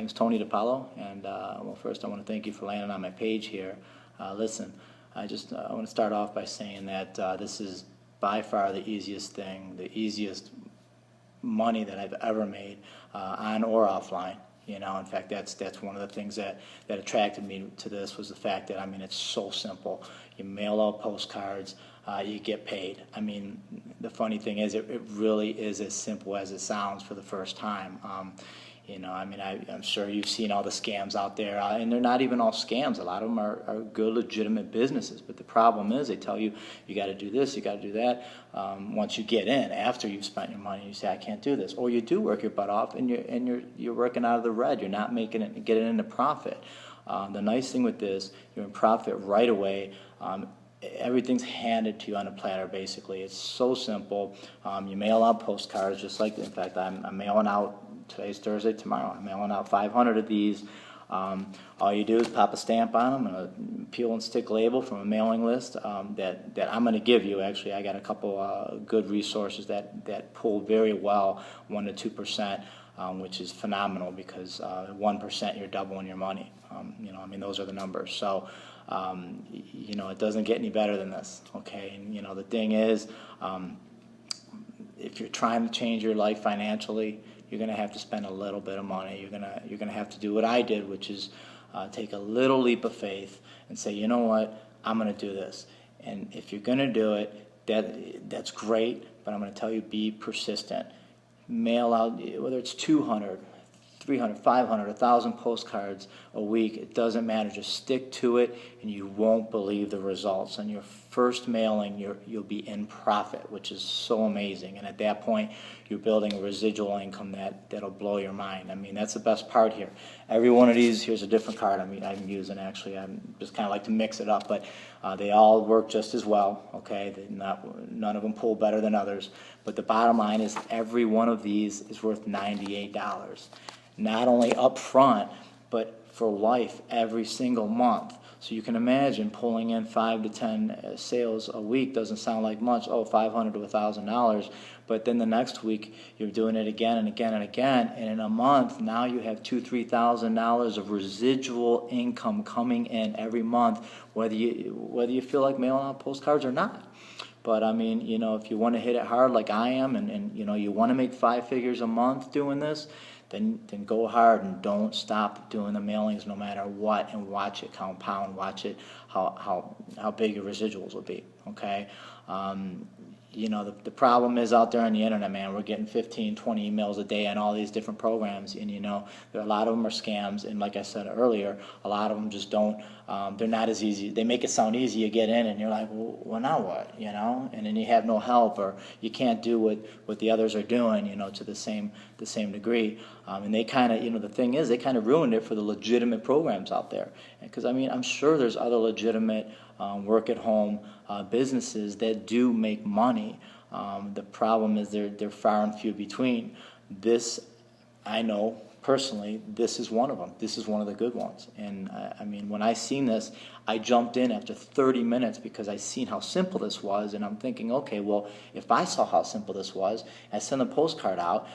name's Tony DiPaolo, and well, first I want to thank you for landing on my page here. Listen, I want to start off by saying that this is by far the easiest thing, the easiest money that I've ever made, on or offline. You know, in fact, that's one of the things that attracted me to this, was the fact that, I mean, it's so simple. You mail out postcards, you get paid. I mean, the funny thing is, it really is as simple as it sounds for the first time. You know, I mean, I'm sure you've seen all the scams out there, and they're not even all scams. A lot of them are good, legitimate businesses. But the problem is, they tell you, you got to do this, you got to do that. Once you get in, after you've spent your money, you say, I can't do this. Or you do work your butt off, and you're working out of the red. You're not making it, getting into profit. The nice thing with this, you're in profit right away. Everything's handed to you on a platter, basically. It's so simple. You mail out postcards, just like, in fact, I'm mailing out, today's Thursday, tomorrow, I'm mailing out 500 of these. All you do is pop a stamp on them and a peel and stick label from a mailing list that I'm going to give you. Actually, I got a couple good resources that pull very well, 1 to 2%, which is phenomenal, because 1% you're doubling your money. You know, I mean, those are the numbers. So, you know, it doesn't get any better than this. Okay, and you know, the thing is, if you're trying to change your life financially, you're going to have to spend a little bit of money. You're gonna have to do what I did, which is take a little leap of faith and say, you know what, I'm going to do this. And if you're going to do it, that's great. But I'm going to tell you, be persistent. Mail out, whether it's 200, 300, 500, 1,000 postcards a week, it doesn't matter. Just stick to it, and you won't believe the results. On your first mailing, you'll be in profit, which is so amazing. And at that point, you're building a residual income that'll blow your mind. I mean, that's the best part here. Every one of these, here's a different card I'm using, actually. I'm just kind of like to mix it up, but they all work just as well, okay? None of them pull better than others. But the bottom line is, every one of these is worth $98. Not only up front, but for life, every single month. So you can imagine pulling in 5 to 10 sales a week doesn't sound like much. Oh, $500 to $1,000. But then the next week, you're doing it again and again and again. And in a month, now you have $2,000 to $3,000 of residual income coming in every month, whether you feel like mailing out postcards or not. But I mean, you know, if you want to hit it hard like I am, and you know, you want to make 5 figures a month doing this, then go hard and don't stop doing the mailings no matter what, and watch it compound. Watch it how big your residuals will be. Okay. You know, the problem is, out there on the internet, man, we're getting 15, 20 emails a day on all these different programs, and you know, a lot of them are scams, and like I said earlier, a lot of them just don't, they're not as easy. They make it sound easy. You get in and you're like, well, now what, you know, and then you have no help, or you can't do what the others are doing, you know, to the same degree, and they kind of, you know, the thing is, they kind of ruined it for the legitimate programs out there, because I mean, I'm sure there's other legitimate work-at-home businesses that do make money. The problem is they're far and few between. This, I know personally, this is one of them. This is one of the good ones. And I mean, when I seen this, I jumped in after 30 minutes because I seen how simple this was, and I'm thinking, okay, well, if I saw how simple this was, I send a postcard out,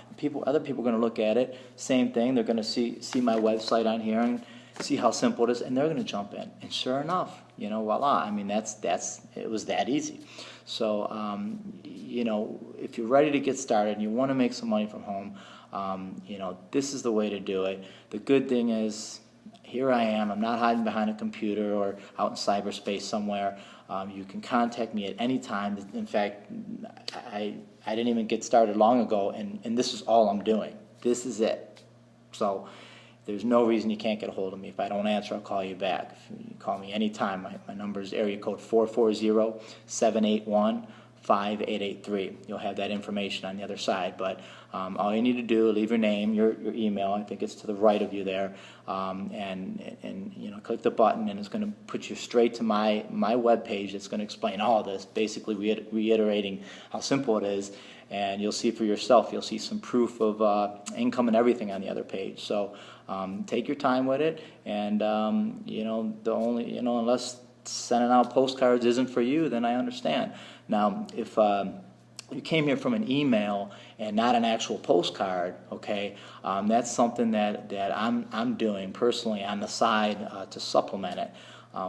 other people are going to look at it, same thing, they're going to see my website on here and see how simple it is, and they're going to jump in. And sure enough, you know, voila. I mean, it was that easy. So, you know, if you're ready to get started and you want to make some money from home, you know, this is the way to do it. The good thing is, here I am. I'm not hiding behind a computer or out in cyberspace somewhere. You can contact me at any time. In fact, I didn't even get started long ago, and this is all I'm doing. This is it. So there's no reason you can't get a hold of me. If I don't answer, I'll call you back. You can call me anytime. My number is area code 440-781-5883. You'll have that information on the other side. But all you need to do, leave your name, your email. I think it's to the right of you there, and you know, click the button, and it's going to put you straight to my web page. It's going to explain all this, basically reiterating how simple it is. And you'll see for yourself. You'll see some proof of income and everything on the other page. So take your time with it, and you know, unless sending out postcards isn't for you, then I understand. Now, if you came here from an email and not an actual postcard, okay, that's something that I'm doing personally on the side to supplement it.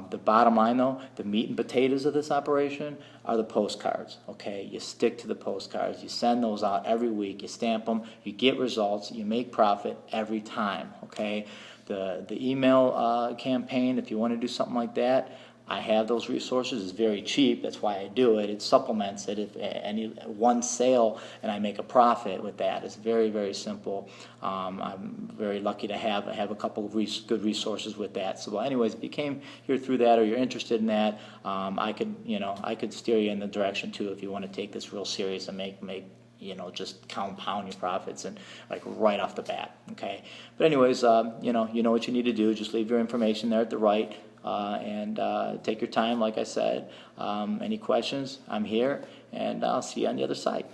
The bottom line, though, the meat and potatoes of this operation are the postcards, okay? You stick to the postcards. You send those out every week. You stamp them. You get results. You make profit every time, okay? The email campaign, if you want to do something like that, I have those resources. It's very cheap. That's why I do it. It supplements it. If any one sale and I make a profit with that, it's very, very simple. I'm very lucky to have a couple of good resources with that. So, well, anyways, if you came here through that or you're interested in that, I could steer you in the direction too if you want to take this real serious and make just compound your profits and like right off the bat, okay? But anyways, you know what you need to do. Just leave your information there at the right and take your time, like I said. Any questions? I'm here, and I'll see you on the other side.